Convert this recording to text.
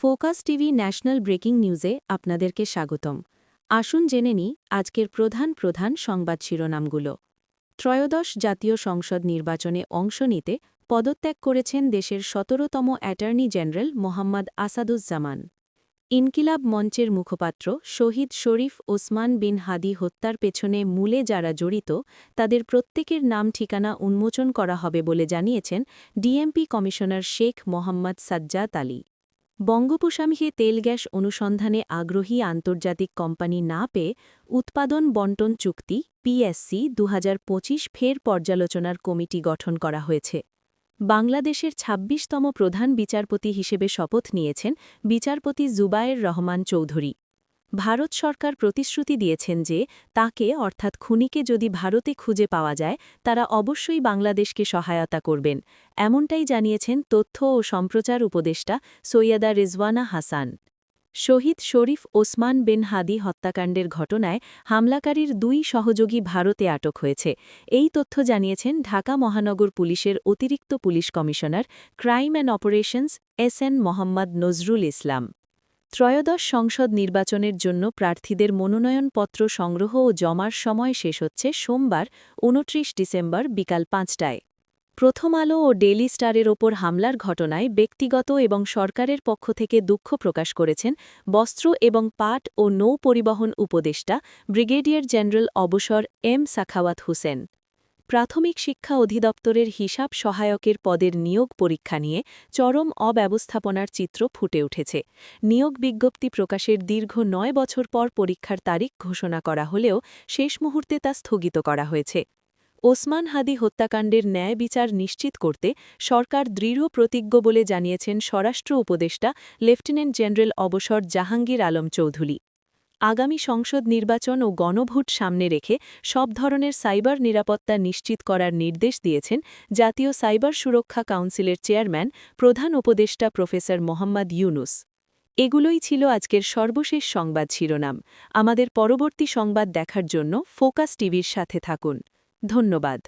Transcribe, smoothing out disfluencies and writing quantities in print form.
Focus TV national breaking নিউজে আপনাদেরকে স্বাগতম। আসুন জেনে নিই আজকের প্রধান সংবাদ শিরোনামগুলো। ত্রয়োদশ জাতীয় সংসদ নির্বাচনে অংশ নিতে পদত্যাগ করেছেন দেশের ১৭তম অ্যাটর্নি জেনারেল মোহাম্মদ আসাদুজ্জামান। ইনকিলাব মঞ্চের মুখপাত্র শহীদ শরীফ ওসমান বিন হাদি হত্যার পেছনে মূলে যারা জড়িত তাদের প্রত্যেকের নাম ঠিকানা উন্মোচন করা হবে বলে জানিয়েছেন ডিএমপি কমিশনার শেখ মোহাম্মদ সাজ্জাদ আলী। বঙ্গোপসাগরে তেল গ্যাস অনুসন্ধানে আগ্রহী আন্তর্জাতিক কোম্পানি না পেয়ে উৎপাদন বণ্টন চুক্তি পিএসসি ২০২৫ ফের পর্যালোচনার কমিটি গঠন করা হয়েছে। বাংলাদেশের ২৬তম প্রধান বিচারপতি হিসেবে শপথ নিয়েছেন বিচারপতি জুবায়ের রহমান চৌধুরী। ভারত সরকার প্রতিশ্রুতি দিয়েছেন যে তাকে অর্থাৎ খুনিকে যদি ভারতে খুঁজে পাওয়া যায় তারা অবশ্যই বাংলাদেশকে সহায়তা করবেন, এমনটাই জানিয়েছেন তথ্য ও সম্প্রচার উপদেষ্টা সৈয়দা রিজওয়ানা হাসান। শহীদ শরীফ ওসমান বিন হাদি হত্যাকাণ্ডের ঘটনায় হামলাকারীর ২ সহযোগী ভারতে আটক হয়েছে, এই তথ্য জানিয়েছেন ঢাকা মহানগর পুলিশের অতিরিক্ত police commissioner crime and operations S N Mohammad Nazrul Islam. ত্রয়োদশ সংসদ নির্বাচনের জন্য প্রার্থীদের মনোনয়নপত্র সংগ্রহ ও জমার সময় শেষ হচ্ছে সোমবার ২৯ ডিসেম্বর বিকাল ৫টায়। প্রথম আলো ও ডেইলি স্টারের ওপর হামলার ঘটনায় ব্যক্তিগত এবং সরকারের পক্ষ থেকে দুঃখ প্রকাশ করেছেন বস্ত্র এবং পাট ও নৌ পরিবহন উপদেষ্টা ব্রিগেডিয়ার জেনারেল অবসর এম সাখাওয়াত হোসেন। প্রাথমিক শিক্ষা অধিদপ্তরের হিসাব সহায়কের পদের নিয়োগ পরীক্ষা নিয়ে চরম অব্যবস্থাপনার চিত্র ফুটে উঠেছে। নিয়োগ বিজ্ঞপ্তি প্রকাশের দীর্ঘ ৯ বছর পর পরীক্ষার তারিখ ঘোষণা করা হলেও শেষ মুহূর্তে তা স্থগিত করা হয়েছে। ওসমান হাদি হত্যাকাণ্ডের ন্যায় বিচার নিশ্চিত করতে সরকার দৃঢ় প্রতিজ্ঞ বলে জানিয়েছেন স্বরাষ্ট্র উপদেষ্টা লেফটেন্যান্ট জেনারেল অবসর জাহাঙ্গীর আলম চৌধুরী। আগামী সংসদ নির্বাচন ও গণভোট সামনে রেখে সব ধরনের সাইবার নিরাপত্তা নিশ্চিত করার নির্দেশ দিয়েছেন জাতীয় সাইবার সুরক্ষা কাউন্সিলের চেয়ারম্যান প্রধান উপদেষ্টা প্রফেসর মোহাম্মদ ইউনুস। এগুলোই ছিল আজকের সর্বশেষ সংবাদ শিরোনাম। আমাদের পরবর্তী সংবাদ দেখার জন্য ফোকাস টিভির সাথে থাকুন। ধন্যবাদ।